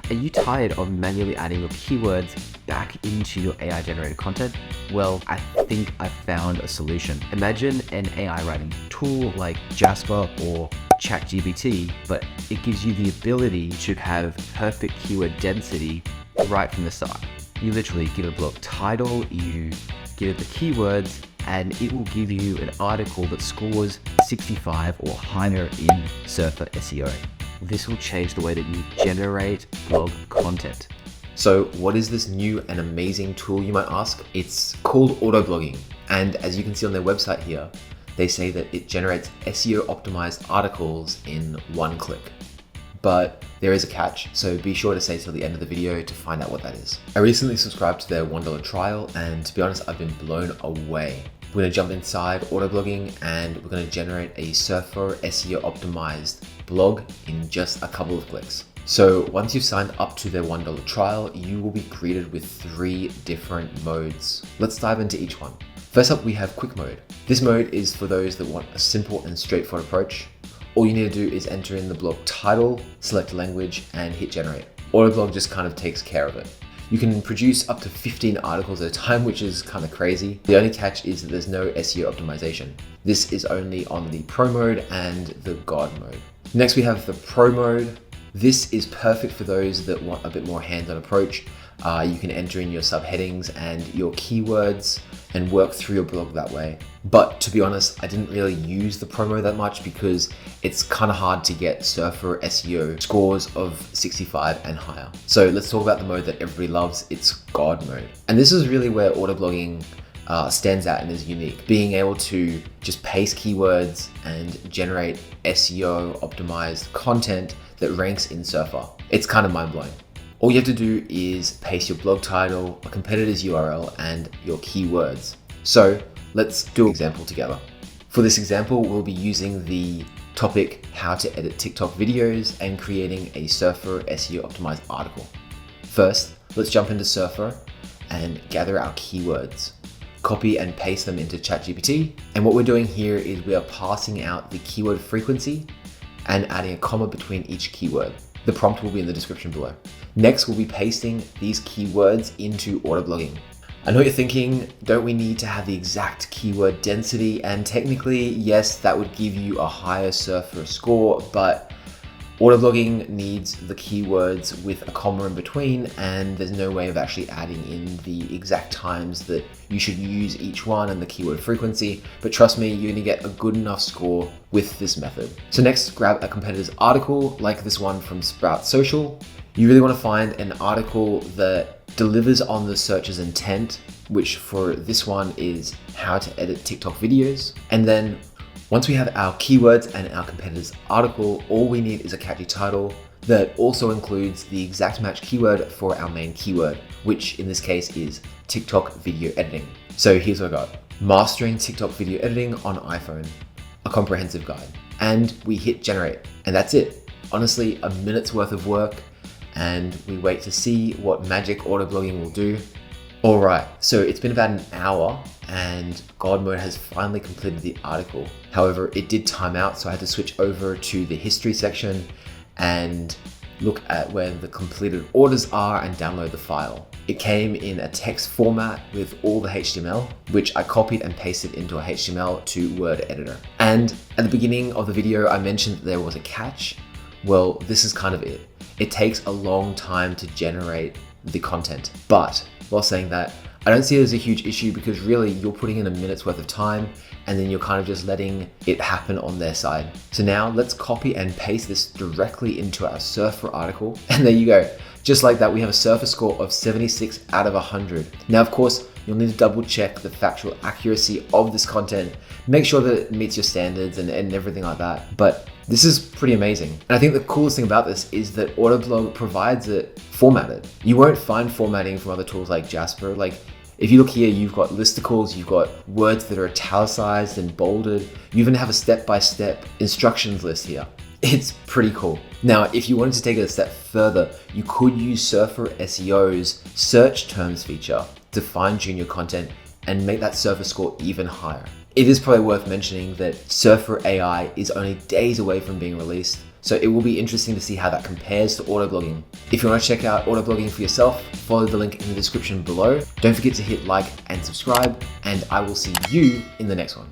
Are you tired of manually adding your keywords back into your AI generated content? Well, I think I found a solution. Imagine an AI writing tool like Jasper or ChatGPT, but it gives you the ability to have perfect keyword density right from the start. You literally give it a blog title, you give it the keywords, and it will give you an article that scores 65 or higher in Surfer SEO. This will change the way that you generate blog content. So what is this new and amazing tool, you might ask? It's called auto-blogging. And as you can see on their website here, they say that it generates SEO optimized articles in one click. But there is a catch, so be sure to stay till the end of the video to find out what that is. I recently subscribed to their $1 trial, and to be honest, I've been blown away. We're gonna jump inside auto-blogging and we're gonna generate a Surfer SEO optimized blog in just a couple of clicks. So once you've signed up to their $1 trial, you will be greeted with 3 different modes. Let's dive into each one. First up, we have quick mode. This mode is for those that want a simple and straightforward approach. All you need to do is enter in the blog title, select language, and hit generate. Autoblog just kind of takes care of it. You can produce up to 15 articles at a time, which is kind of crazy. The only catch is that there's no SEO optimization. This is only on the Pro mode and the God mode. Next, we have the Pro mode. This is perfect for those that want a bit more hands-on approach. You can enter in your subheadings and your keywords and work through your blog that way. But to be honest, I didn't really use the Pro mode that much because it's kind of hard to get Surfer SEO scores of 65 and higher. So let's talk about the mode that everybody loves. It's God mode. And this is really where autoblogging stands out and is unique. Being able to just paste keywords and generate SEO optimized content that ranks in Surfer. It's kind of mind-blowing. All you have to do is paste your blog title, a competitor's URL, and your keywords. So let's do an example together. For this example, we'll be using the topic, how to edit TikTok videos, and creating a Surfer SEO optimized article. First, let's jump into Surfer and gather our keywords. Copy and paste them into ChatGPT. And what we're doing here is we are passing out the keyword frequency and adding a comma between each keyword. The prompt will be in the description below. Next, we'll be pasting these keywords into autoblogging. I know you're thinking, don't we need to have the exact keyword density? And technically, yes, that would give you a higher Surfer score, but autoblogging needs the keywords with a comma in between, and there's no way of actually adding in the exact times that you should use each one and the keyword frequency. But trust me, you're gonna get a good enough score with this method. So next, grab a competitor's article like this one from Sprout Social. You really wanna find an article that delivers on the searcher's intent, which for this one is how to edit TikTok videos. And then once we have our keywords and our competitor's article, all we need is a catchy title that also includes the exact match keyword for our main keyword, which in this case is TikTok video editing. So here's what I got. Mastering TikTok video editing on iPhone, a comprehensive guide. And we hit generate, and that's it. Honestly, a minute's worth of work, and we wait to see what magic autoblogging will do. All right, so it's been about an hour and God mode has finally completed the article. However, it did time out, so I had to switch over to the history section and look at where the completed orders are and download the file. It came in a text format with all the HTML, which I copied and pasted into a HTML to Word editor. And at the beginning of the video, I mentioned that there was a catch. Well, this is kind of it. It takes a long time to generate the content, but while saying that, I don't see it as a huge issue because really you're putting in a minute's worth of time and then you're kind of just letting it happen on their side. So now let's copy and paste this directly into our Surfer article. And there you go. Just like that, we have a Surfer score of 76 out of 100. Now, of course, you'll need to double check the factual accuracy of this content, make sure that it meets your standards and everything like that. But this is pretty amazing. And I think the coolest thing about this is that Autoblog provides it formatted. You won't find formatting from other tools like Jasper. Like if you look here, you've got listicles, you've got words that are italicized and bolded. You even have a step-by-step instructions list here. It's pretty cool. Now, if you wanted to take it a step further, you could use Surfer SEO's search terms feature to fine-tune your content and make that Surfer score even higher. It is probably worth mentioning that Surfer AI is only days away from being released, So it will be interesting to see how that compares to autoblogging. If you want to check out autoblogging for yourself, follow the link in the description below. Don't forget to hit like and subscribe, and I will see you in the next one.